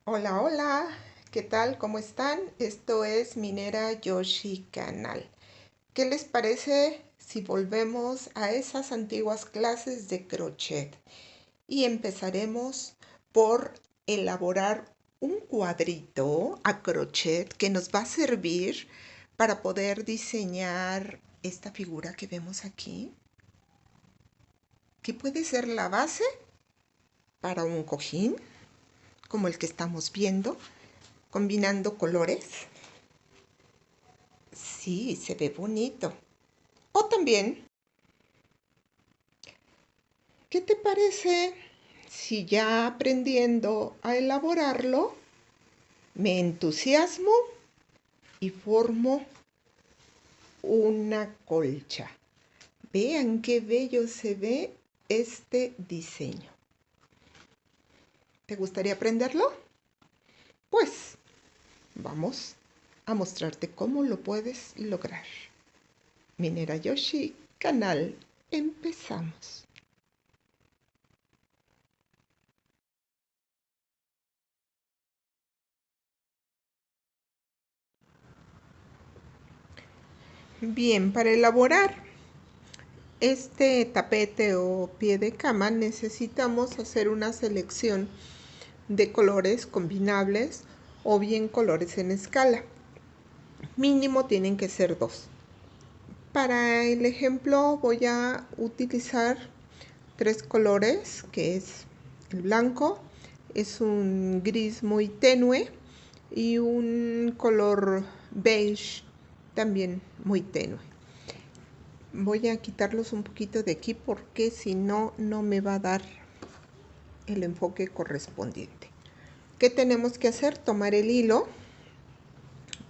Hola, hola, ¿qué tal? ¿Cómo están? Esto es Minera Yoshi Canal. ¿Qué les parece si volvemos a esas antiguas clases de crochet? Y empezaremos por elaborar un cuadrito a crochet que nos va a servir para poder diseñar esta figura que vemos aquí, que puede ser la base para un cojín, como el que estamos viendo, combinando colores. Sí, se ve bonito. O también, ¿qué te parece si ya aprendiendo a elaborarlo, me entusiasmo y formo una colcha? Vean qué bello se ve este diseño. ¿Te gustaría aprenderlo? Pues vamos a mostrarte cómo lo puedes lograr. Minera Yoshi, canal, empezamos. Bien, para elaborar este tapete o pie de cama necesitamos hacer una selección de colores combinables o bien colores en escala. Mínimo tienen que ser dos. Para el ejemplo voy a utilizar tres colores, que es el blanco, es un gris muy tenue y un color beige también muy tenue. Voy a quitarlos un poquito de aquí porque si no, no me va a dar el enfoque correspondiente. ¿Qué tenemos que hacer? Tomar el hilo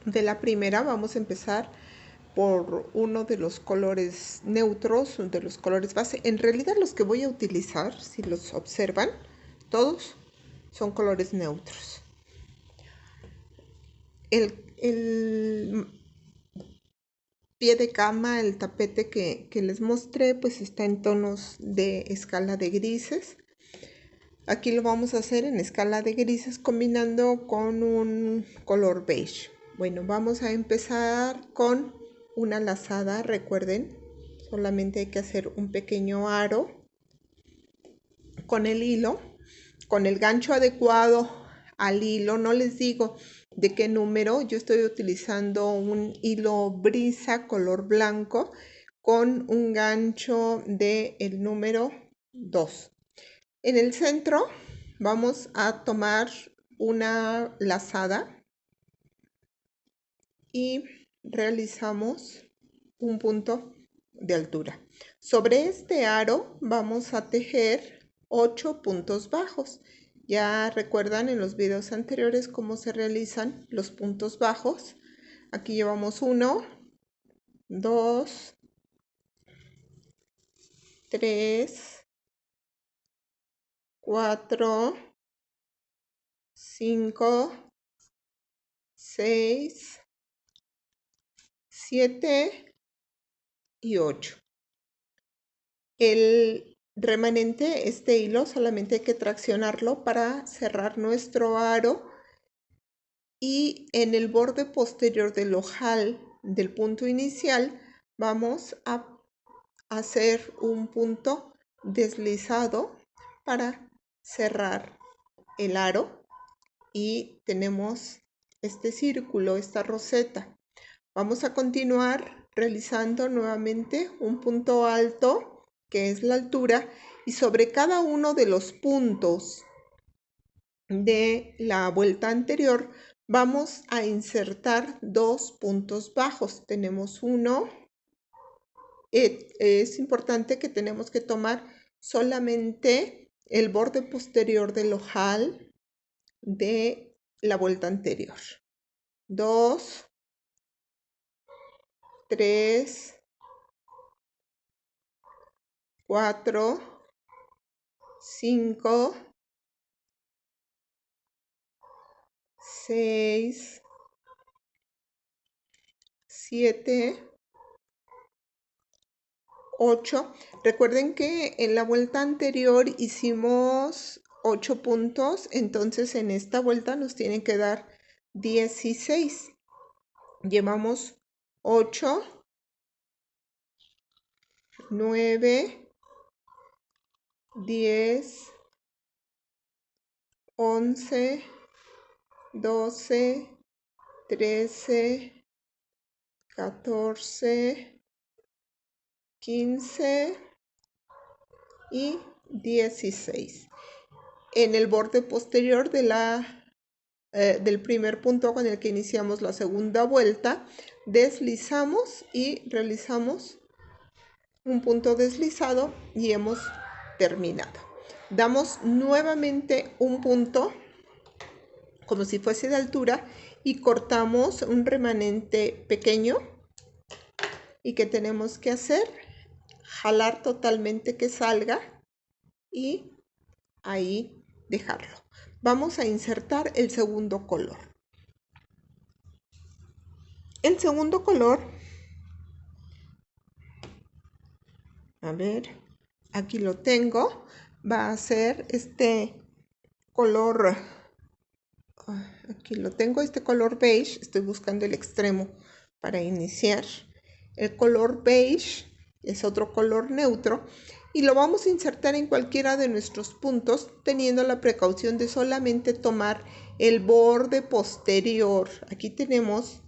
de la primera. Vamos a empezar por uno de los colores neutros, de los colores base. En realidad los que voy a utilizar, si los observan, todos son colores neutros. El pie de cama, el tapete que les mostré, pues está en tonos de escala de grises. Aquí lo vamos a hacer en escala de grises combinando con un color beige. Bueno, vamos a empezar con una lazada, recuerden, solamente hay que hacer un pequeño aro con el hilo, con el gancho adecuado al hilo. No les digo de qué número, yo estoy utilizando un hilo brisa color blanco con un gancho de el número 2. En el centro vamos a tomar una lazada y realizamos un punto de altura. Sobre este aro vamos a tejer 8 puntos bajos. Ya recuerdan en los videos anteriores cómo se realizan los puntos bajos. Aquí llevamos 1, 2, 3, 4, 5, 6, 7 y 8. El remanente, este hilo, solamente hay que traccionarlo para cerrar nuestro aro y en el borde posterior del ojal del punto inicial vamos a hacer un punto deslizado para cerrar el aro y tenemos este círculo, esta roseta. Vamos a continuar realizando nuevamente un punto alto, que es la altura, y sobre cada uno de los puntos de la vuelta anterior vamos a insertar dos puntos bajos. Tenemos uno. Es importante que tenemos que tomar solamente el borde posterior del ojal de la vuelta anterior. 2, 3, 4, 5, 6, 7, 8. Recuerden que en la vuelta anterior hicimos 8 puntos, entonces en esta vuelta nos tienen que dar 16. Llevamos 8, 9, 10, 11, 12, 13, 14, 15 y 16. En el borde posterior del primer punto con el que iniciamos la segunda vuelta, deslizamos y realizamos un punto deslizado y hemos terminado. Damos nuevamente un punto como si fuese de altura y cortamos un remanente pequeño. ¿Y qué tenemos que hacer? Jalar totalmente que salga y ahí dejarlo. Vamos a insertar el segundo color. El segundo color, a ver, aquí lo tengo, va a ser este color, aquí lo tengo, este color beige. Estoy buscando el extremo para iniciar. El color beige es otro color neutro y lo vamos a insertar en cualquiera de nuestros puntos, teniendo la precaución de solamente tomar el borde posterior. Aquí tenemos,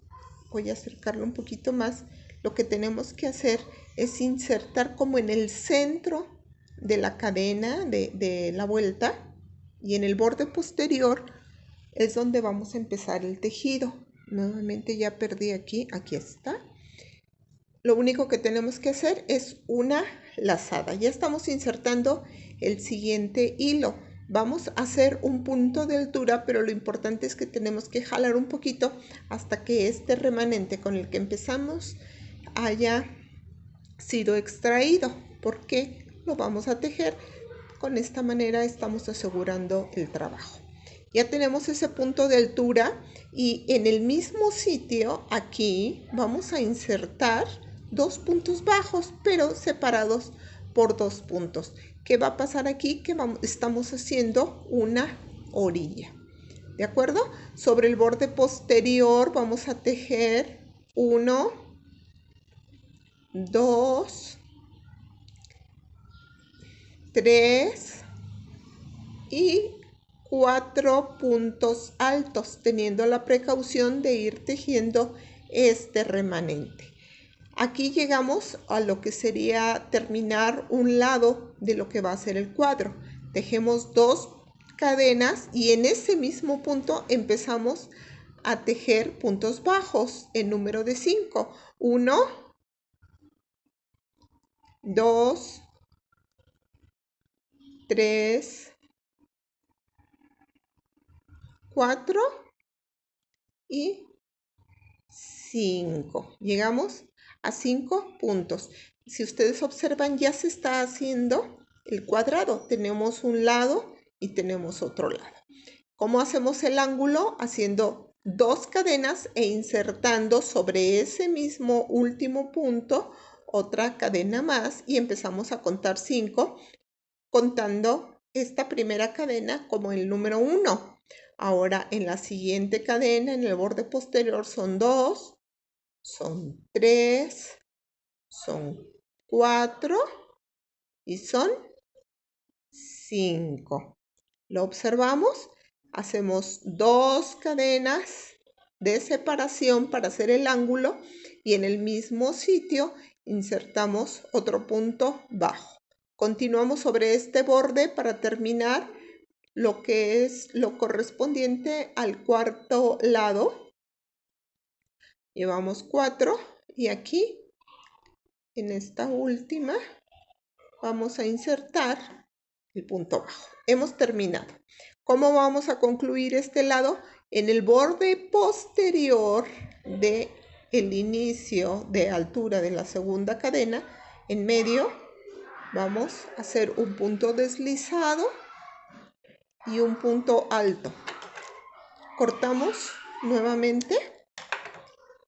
voy a acercarlo un poquito más, lo que tenemos que hacer es insertar como en el centro de la cadena de la vuelta, y en el borde posterior es donde vamos a empezar el tejido. Nuevamente ya perdí aquí está. Lo único que tenemos que hacer es una lazada. Ya estamos insertando el siguiente hilo. Vamos a hacer un punto de altura, pero lo importante es que tenemos que jalar un poquito hasta que este remanente con el que empezamos haya sido extraído, porque lo vamos a tejer. Con esta manera estamos asegurando el trabajo. Ya tenemos ese punto de altura y en el mismo sitio aquí vamos a insertar 2 puntos bajos, pero separados por 2 puntos. ¿Qué va a pasar aquí? Que estamos haciendo una orilla. ¿De acuerdo? Sobre el borde posterior vamos a tejer 1, 2, 3 y 4 puntos altos, teniendo la precaución de ir tejiendo este remanente. Aquí llegamos a lo que sería terminar un lado de lo que va a ser el cuadro. Tejemos 2 cadenas y en ese mismo punto empezamos a tejer puntos bajos en número de 5. 1, 2, 3, 4 y 5. Llegamos a 5 puntos. Si ustedes observan, ya se está haciendo el cuadrado. Tenemos un lado y tenemos otro lado. ¿Cómo hacemos el ángulo? Haciendo 2 cadenas e insertando sobre ese mismo último punto otra cadena más y empezamos a contar 5, contando esta primera cadena como el número 1. Ahora en la siguiente cadena, en el borde posterior, son 2, son 3, son 4 y son 5. Lo observamos, hacemos 2 cadenas de separación para hacer el ángulo y en el mismo sitio insertamos otro punto bajo. Continuamos sobre este borde para terminar lo que es lo correspondiente al cuarto lado. Llevamos 4 y aquí en esta última vamos a insertar el punto bajo. Hemos terminado. ¿Cómo vamos a concluir este lado? En el borde posterior del inicio de altura de la segunda cadena, en medio vamos a hacer un punto deslizado y un punto alto. Cortamos nuevamente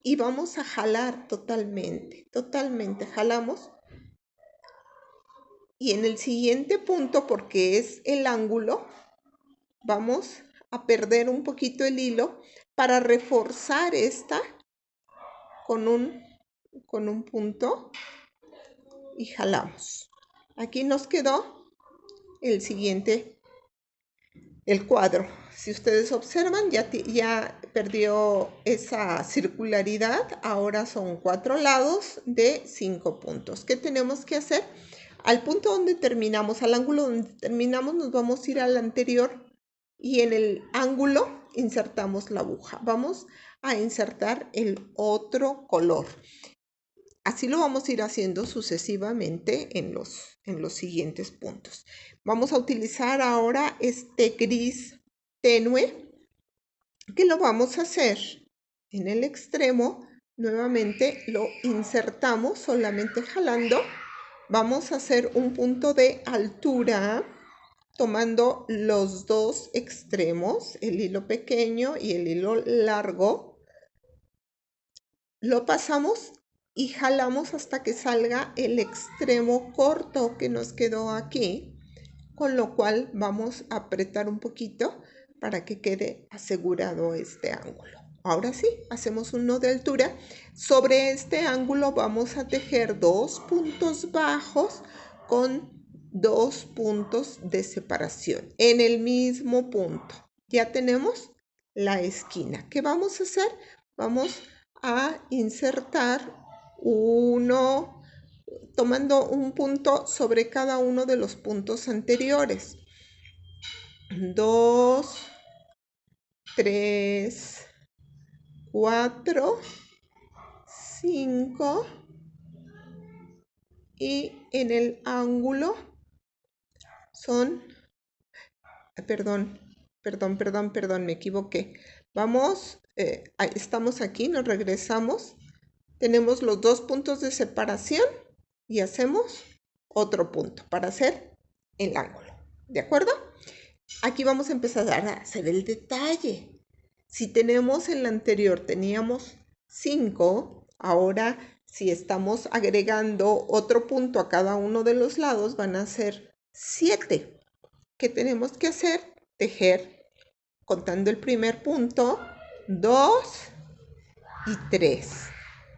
y vamos a jalar totalmente jalamos. Y en el siguiente punto, porque es el ángulo, vamos a perder un poquito el hilo para reforzar esta con un punto y jalamos. Aquí nos quedó el siguiente, el cuadro. Si ustedes observan, ya perdió esa circularidad. Ahora son 4 lados de 5 puntos. ¿Qué tenemos que hacer? Al punto donde terminamos, al ángulo donde terminamos, nos vamos a ir al anterior y en el ángulo insertamos la aguja. Vamos a insertar el otro color. Así lo vamos a ir haciendo sucesivamente en los siguientes puntos. Vamos a utilizar ahora este gris tenue, que lo vamos a hacer en el extremo. Nuevamente lo insertamos solamente jalando. Vamos a hacer un punto de altura tomando los dos extremos, el hilo pequeño y el hilo largo. Lo pasamos y jalamos hasta que salga el extremo corto que nos quedó aquí, con lo cual vamos a apretar un poquito para que quede asegurado este ángulo. Ahora sí, hacemos un nudo de altura. Sobre este ángulo vamos a tejer 2 puntos bajos con 2 puntos de separación en el mismo punto. Ya tenemos la esquina. ¿Qué vamos a hacer? Vamos a insertar uno, tomando un punto sobre cada uno de los puntos anteriores. 2, 3, 4, 5 y en el ángulo son, perdón, me equivoqué. Vamos, estamos aquí, nos regresamos, tenemos los 2 puntos de separación y hacemos otro punto para hacer el ángulo, ¿de acuerdo? Aquí vamos a empezar a hacer el detalle. Si tenemos en la anterior, teníamos 5, ahora si estamos agregando otro punto a cada uno de los lados, van a ser 7. ¿Qué tenemos que hacer? Tejer, contando el primer punto, 2 y 3.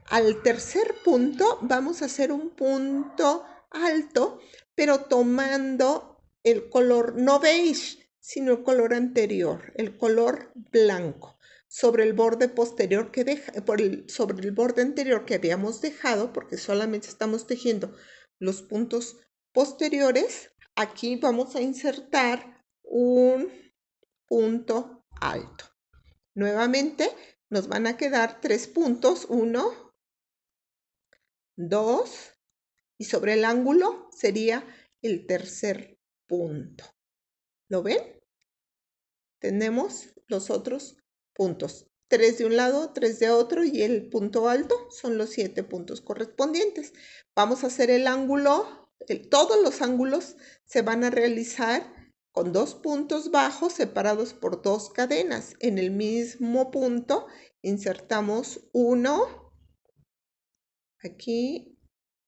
Al tercer punto vamos a hacer un punto alto, pero tomando el color no beige, sino el color anterior, el color blanco, sobre el borde posterior sobre el borde anterior que habíamos dejado, porque solamente estamos tejiendo los puntos posteriores. Aquí vamos a insertar un punto alto. Nuevamente nos van a quedar 3 puntos, 1, 2, y sobre el ángulo sería el tercer punto. ¿Lo ven? Tenemos los otros puntos, 3 de un lado, 3 de otro, y el punto alto son los 7 puntos correspondientes. Vamos a hacer el ángulo, todos los ángulos se van a realizar con 2 puntos bajos separados por 2 cadenas. En el mismo punto insertamos 1, aquí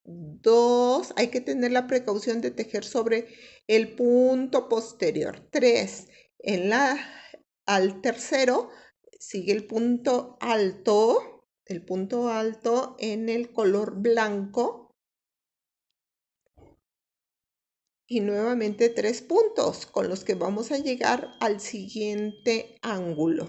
2, hay que tener la precaución de tejer sobre el punto posterior. 3, al tercero sigue el punto alto en el color blanco y nuevamente 3 puntos con los que vamos a llegar al siguiente ángulo.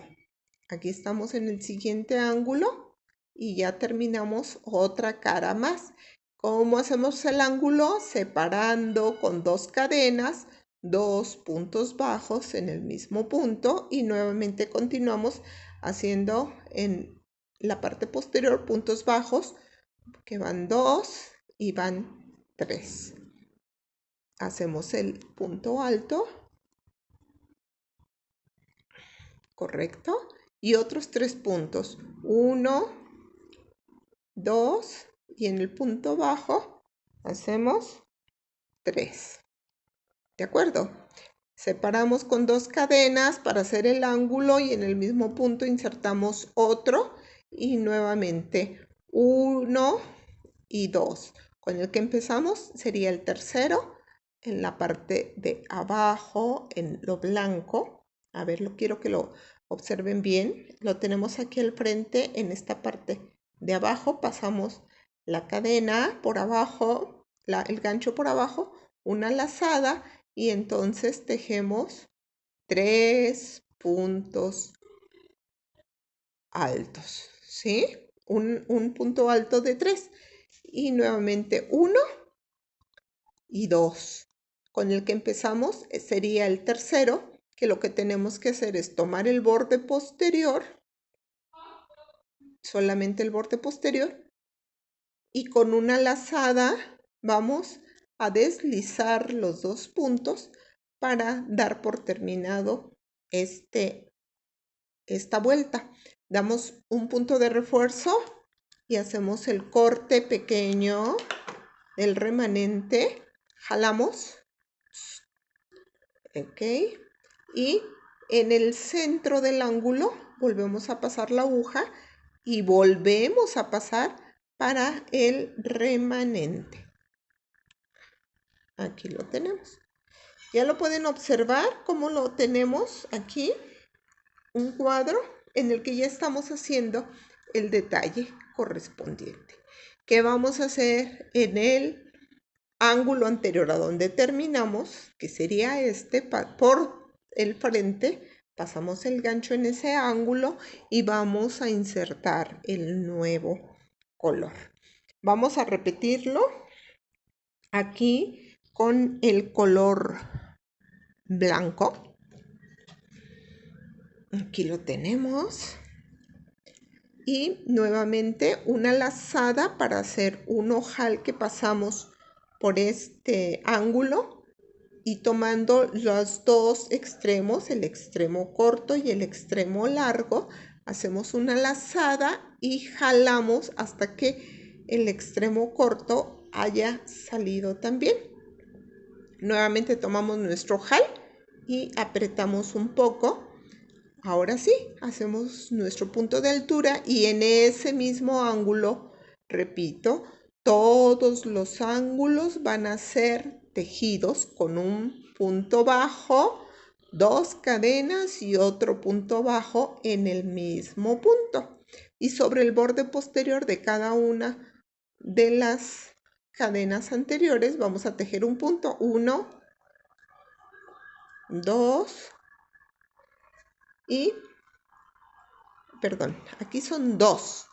Aquí estamos en el siguiente ángulo y ya terminamos otra cara más. ¿Cómo hacemos el ángulo? Separando con 2 cadenas, 2 puntos bajos en el mismo punto y nuevamente continuamos haciendo en la parte posterior puntos bajos que van 2 y van 3. Hacemos el punto alto, correcto, y otros 3 puntos, 1, 2 y en el punto bajo hacemos 3. ¿De acuerdo? Separamos con 2 cadenas para hacer el ángulo y en el mismo punto insertamos otro y nuevamente 1 y 2. Con el que empezamos sería el tercero en la parte de abajo, en lo blanco. A ver, quiero que lo observen bien. Lo tenemos aquí al frente en esta parte de abajo. Pasamos la cadena por abajo, el gancho por abajo, una lazada y entonces tejemos 3 puntos altos, ¿sí? Un punto alto de 3 y nuevamente 1 y 2. Con el que empezamos sería el tercero, que lo que tenemos que hacer es tomar el borde posterior, solamente el borde posterior, y con una lazada vamos a deslizar los 2 puntos para dar por terminado esta vuelta. Damos un punto de refuerzo y hacemos el corte pequeño del remanente. Jalamos. Ok. Y en el centro del ángulo volvemos a pasar la aguja y volvemos a pasar para el remanente. Aquí lo tenemos. Ya lo pueden observar cómo lo tenemos aquí. Un cuadro en el que ya estamos haciendo el detalle correspondiente. ¿Qué vamos a hacer en el ángulo anterior a donde terminamos? Que sería por el frente. Pasamos el gancho en ese ángulo y vamos a insertar el nuevo color. Vamos a repetirlo aquí con el color blanco. Aquí lo tenemos. Y nuevamente una lazada para hacer un ojal que pasamos por este ángulo y tomando los dos extremos, el extremo corto y el extremo largo, hacemos una lazada y jalamos hasta que el extremo corto haya salido también. Nuevamente tomamos nuestro ojal y apretamos un poco. Ahora sí, hacemos nuestro punto de altura y en ese mismo ángulo, repito, todos los ángulos van a ser tejidos con un punto bajo, 2 cadenas y otro punto bajo en el mismo punto. Y sobre el borde posterior de cada una de las cadenas anteriores vamos a tejer un punto. 1, 2 y aquí son 2.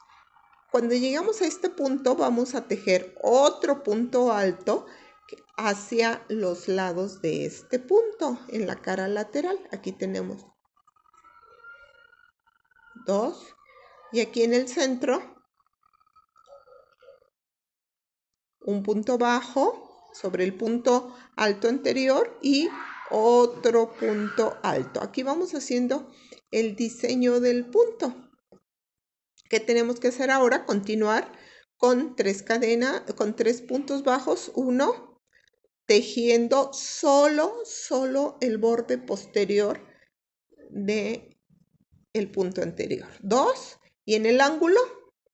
Cuando llegamos a este punto vamos a tejer otro punto alto hacia los lados de este punto en la cara lateral. Aquí tenemos 2 y aquí en el centro un punto bajo sobre el punto alto anterior y otro punto alto. Aquí vamos haciendo el diseño del punto. ¿Qué tenemos que hacer ahora? Continuar con 3 cadenas, con 3 puntos bajos. 1, tejiendo solo el borde posterior del punto anterior. 2, y en el ángulo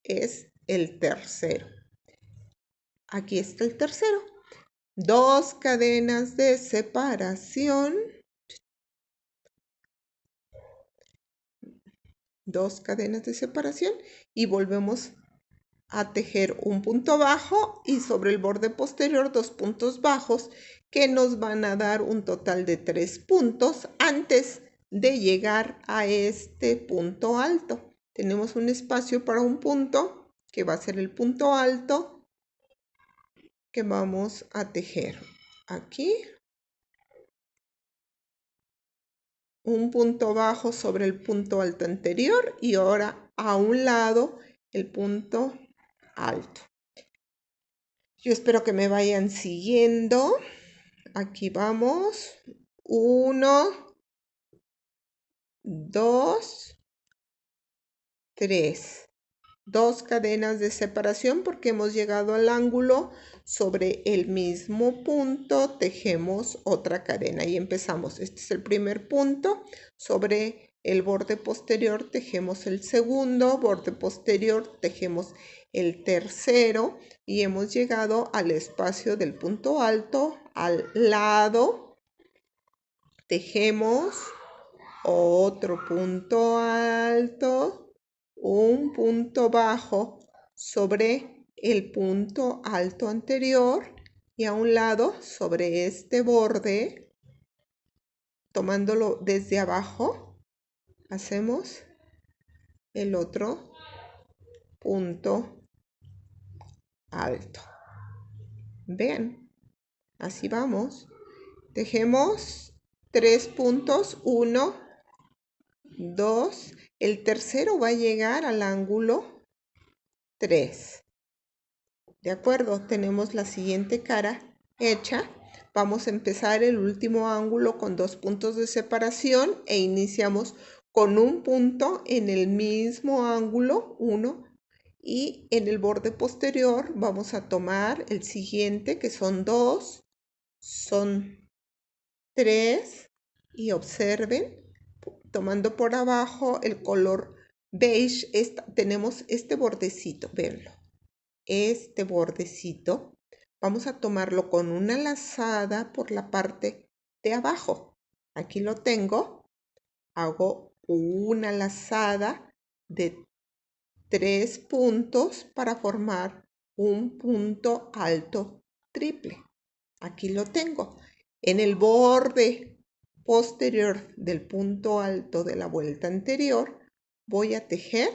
es el tercero. Aquí está el tercero. 2 cadenas de separación. 2 cadenas de separación y volvemos a tejer un punto bajo y sobre el borde posterior 2 puntos bajos que nos van a dar un total de 3 puntos antes de llegar a este punto alto. Tenemos un espacio para un punto que va a ser el punto alto que vamos a tejer aquí. Un punto bajo sobre el punto alto anterior y ahora a un lado el punto alto. Yo espero que me vayan siguiendo. Aquí vamos. 1, 2, 3. 2 cadenas de separación porque hemos llegado al ángulo. Sobre el mismo punto tejemos otra cadena y empezamos. Este es el primer punto. Sobre el borde posterior tejemos el segundo, borde posterior tejemos el tercero y hemos llegado al espacio del punto alto. Al lado tejemos otro punto alto, un punto bajo sobre el punto alto anterior y a un lado sobre este borde, tomándolo desde abajo, hacemos el otro punto alto. Vean, así vamos. Tejemos 3 puntos, 1, 2, el tercero va a llegar al ángulo 3. De acuerdo, tenemos la siguiente cara hecha. Vamos a empezar el último ángulo con 2 puntos de separación e iniciamos con un punto en el mismo ángulo, 1, y en el borde posterior vamos a tomar el siguiente, que son 2, son 3, y observen, tomando por abajo el color beige, tenemos este bordecito, véanlo. Este bordecito vamos a tomarlo con una lazada por la parte de abajo. Aquí lo tengo. Hago una lazada de 3 puntos para formar un punto alto triple. Aquí lo tengo. En el borde posterior del punto alto de la vuelta anterior voy a tejer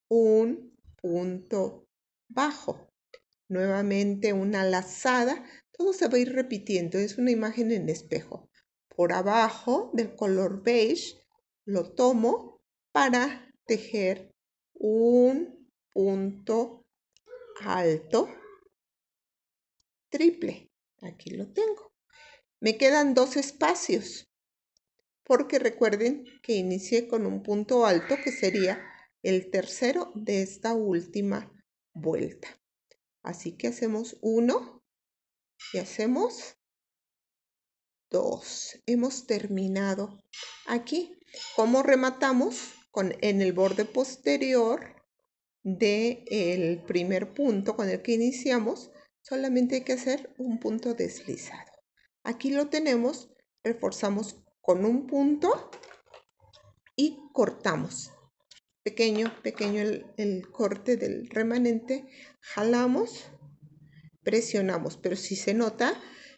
un punto bajo. Nuevamente una lazada, todo se va a ir repitiendo, es una imagen en espejo. Por abajo del color beige lo tomo para tejer un punto alto triple. Aquí lo tengo. Me quedan 2 espacios, porque recuerden que inicié con un punto alto que sería el tercero de esta última vuelta. Así que hacemos 1 y hacemos 2. Hemos terminado aquí. ¿Cómo rematamos? En el borde posterior del primer punto con el que iniciamos, solamente hay que hacer un punto deslizado. Aquí lo tenemos, reforzamos con un punto y cortamos. Pequeño el corte del remanente, jalamos, presionamos, pero si se nota,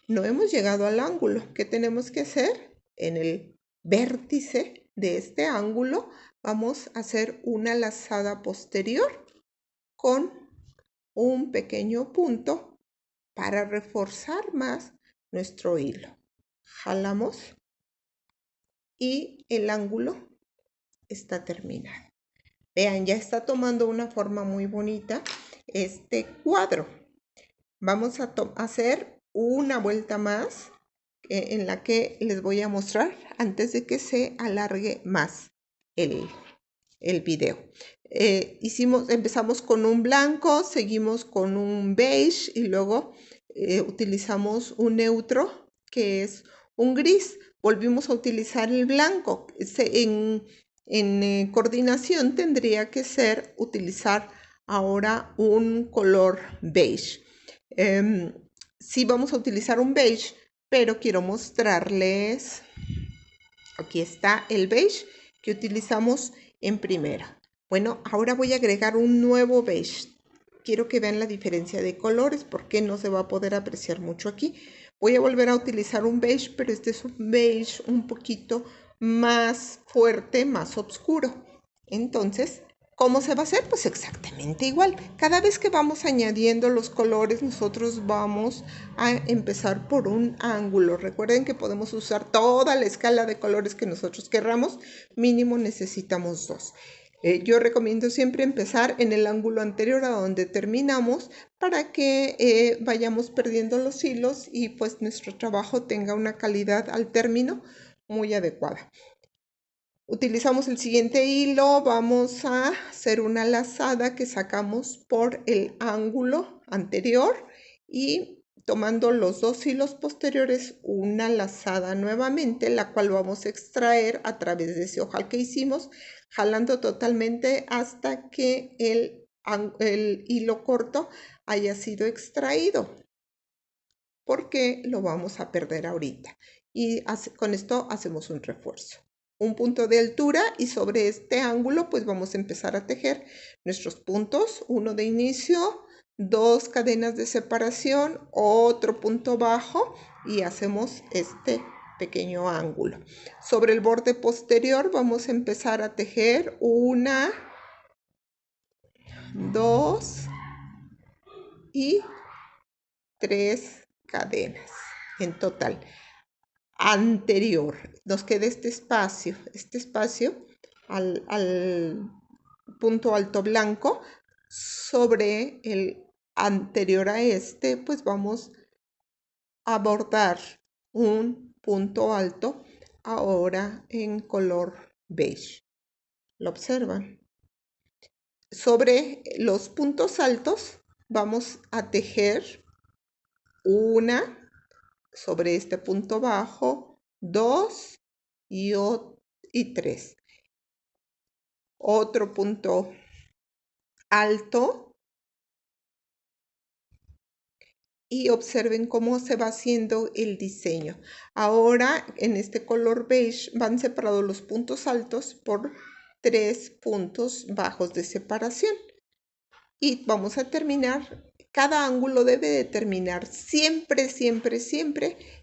no hemos llegado al ángulo. ¿Qué tenemos que hacer? En el vértice de este ángulo vamos a hacer una lazada posterior con un pequeño punto para reforzar más nuestro hilo. Jalamos y el ángulo está terminado. Vean, ya está tomando una forma muy bonita este cuadro. Vamos a hacer una vuelta más en la que les voy a mostrar antes de que se alargue más el video. Empezamos con un blanco, seguimos con un beige y luego utilizamos un neutro que es un gris. Volvimos a utilizar el blanco. En coordinación tendría que ser utilizar ahora un color beige. Sí vamos a utilizar un beige, pero quiero mostrarles, aquí está el beige que utilizamos en primera. Bueno, ahora voy a agregar un nuevo beige. Quiero que vean la diferencia de colores porque no se va a poder apreciar mucho aquí. Voy a volver a utilizar un beige, pero este es un beige un poquito más fuerte, más oscuro. Entonces, ¿cómo se va a hacer? Pues exactamente igual. Cada vez que vamos añadiendo los colores, nosotros vamos a empezar por un ángulo. Recuerden que podemos usar toda la escala de colores que nosotros querramos. Mínimo necesitamos 2. Yo recomiendo siempre empezar en el ángulo anterior a donde terminamos para que vayamos perdiendo los hilos y pues nuestro trabajo tenga una calidad al término muy adecuada. Utilizamos el siguiente hilo, vamos a hacer una lazada que sacamos por el ángulo anterior y tomando los 2 hilos posteriores, una lazada nuevamente, la cual vamos a extraer a través de ese ojal que hicimos, jalando totalmente hasta que el hilo corto haya sido extraído, porque lo vamos a perder ahorita. Y con esto hacemos un refuerzo. un punto de altura y sobre este ángulo pues vamos a empezar a tejer nuestros puntos, uno de inicio, 2 cadenas de separación, otro punto bajo y hacemos este pequeño ángulo. Sobre el borde posterior vamos a empezar a tejer 1, 2 y 3 cadenas en total. Anterior, nos queda este espacio al punto alto blanco. Sobre el anterior a este, pues vamos a bordar un punto alto ahora en color beige. ¿Lo observan? Sobre los puntos altos vamos a tejer una sobre este punto bajo, 2 y 3. Otro punto alto y observen cómo se va haciendo el diseño. Ahora en este color beige van separados los puntos altos por 3 puntos bajos de separación. Y vamos a terminar, cada ángulo debe de terminar siempre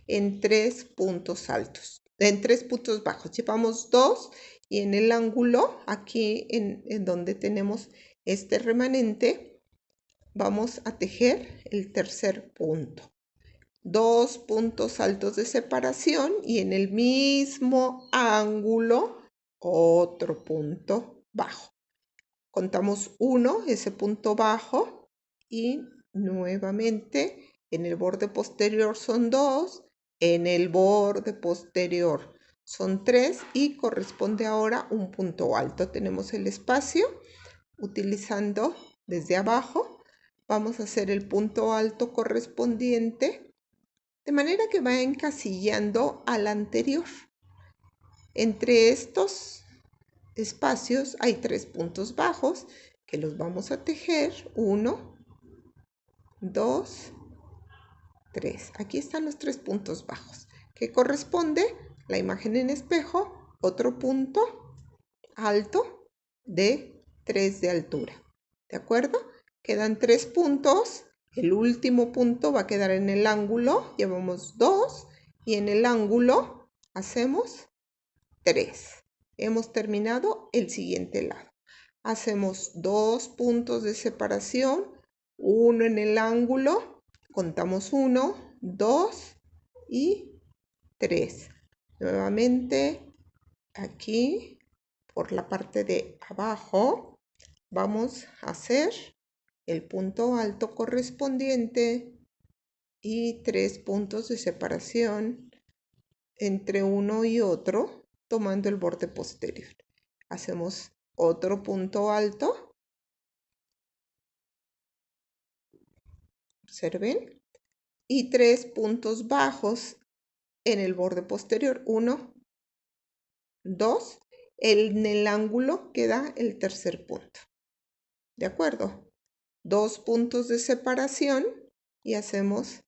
en 3 puntos altos, en 3 puntos bajos. Llevamos 2 y en el ángulo, aquí en donde tenemos este remanente, vamos a tejer el tercer punto. 2 puntos altos de separación y en el mismo ángulo otro punto bajo. Contamos 1, ese punto bajo, y nuevamente en el borde posterior son 2, en el borde posterior son 3 y corresponde ahora un punto alto. Tenemos el espacio utilizando desde abajo. Vamos a hacer el punto alto correspondiente de manera que va encasillando al anterior. Entre estos espacios hay 3 puntos bajos que los vamos a tejer. 1, 2, 3. Aquí están los 3 puntos bajos que corresponde la imagen en espejo, otro punto alto de 3 de altura. ¿De acuerdo? Quedan 3 puntos. El último punto va a quedar en el ángulo. Llevamos 2 y en el ángulo hacemos 3. Hemos terminado el siguiente lado. Hacemos 2 puntos de separación, uno en el ángulo, contamos 1, 2 y 3. Nuevamente aquí por la parte de abajo vamos a hacer el punto alto correspondiente y 3 puntos de separación entre uno y otro, tomando el borde posterior. Hacemos otro punto alto. Observen. Y 3 puntos bajos en el borde posterior. 1, 2. En el ángulo queda el tercer punto. ¿De acuerdo? 2 puntos de separación y hacemos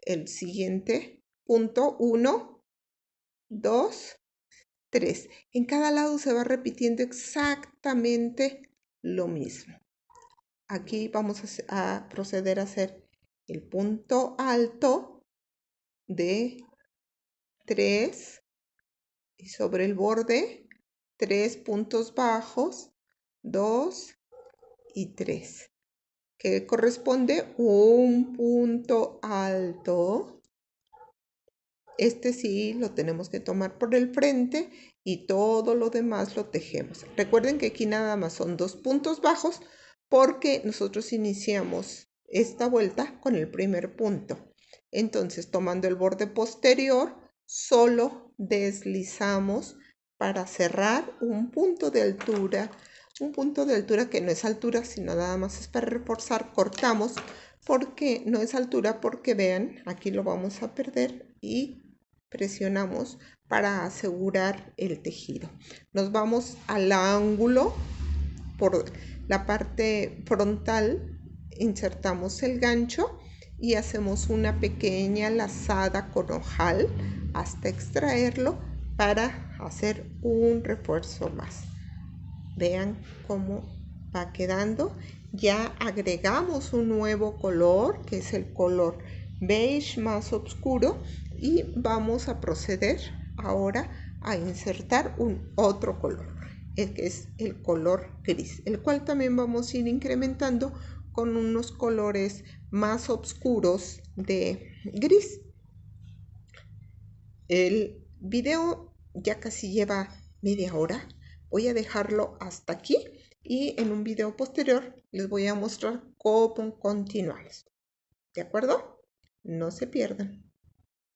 el siguiente punto. 1, 2, 3. En cada lado se va repitiendo exactamente lo mismo. Aquí vamos a proceder a hacer el punto alto de 3 y sobre el borde 3 puntos bajos, 2 y 3, que corresponde un punto alto. Este sí lo tenemos que tomar por el frente y todo lo demás lo tejemos. Recuerden que aquí nada más son 2 puntos bajos porque nosotros iniciamos esta vuelta con el primer punto. Entonces, tomando el borde posterior, solo deslizamos para cerrar un punto de altura que no es altura, sino nada más es para reforzar. Cortamos porque no es altura, porque vean, aquí lo vamos a perder y presionamos para asegurar el tejido. Nos vamos al ángulo por la parte frontal, insertamos el gancho y hacemos una pequeña lazada con ojal hasta extraerlo para hacer un refuerzo más. Vean cómo va quedando. Ya agregamos un nuevo color, que es el color beige más oscuro, y vamos a proceder ahora a insertar un otro color, que es el color gris, el cual también vamos a ir incrementando con unos colores más oscuros de gris. El video ya casi lleva media hora. Voy a dejarlo hasta aquí y en un video posterior les voy a mostrar cómo continuamos. ¿De acuerdo? No se pierdan.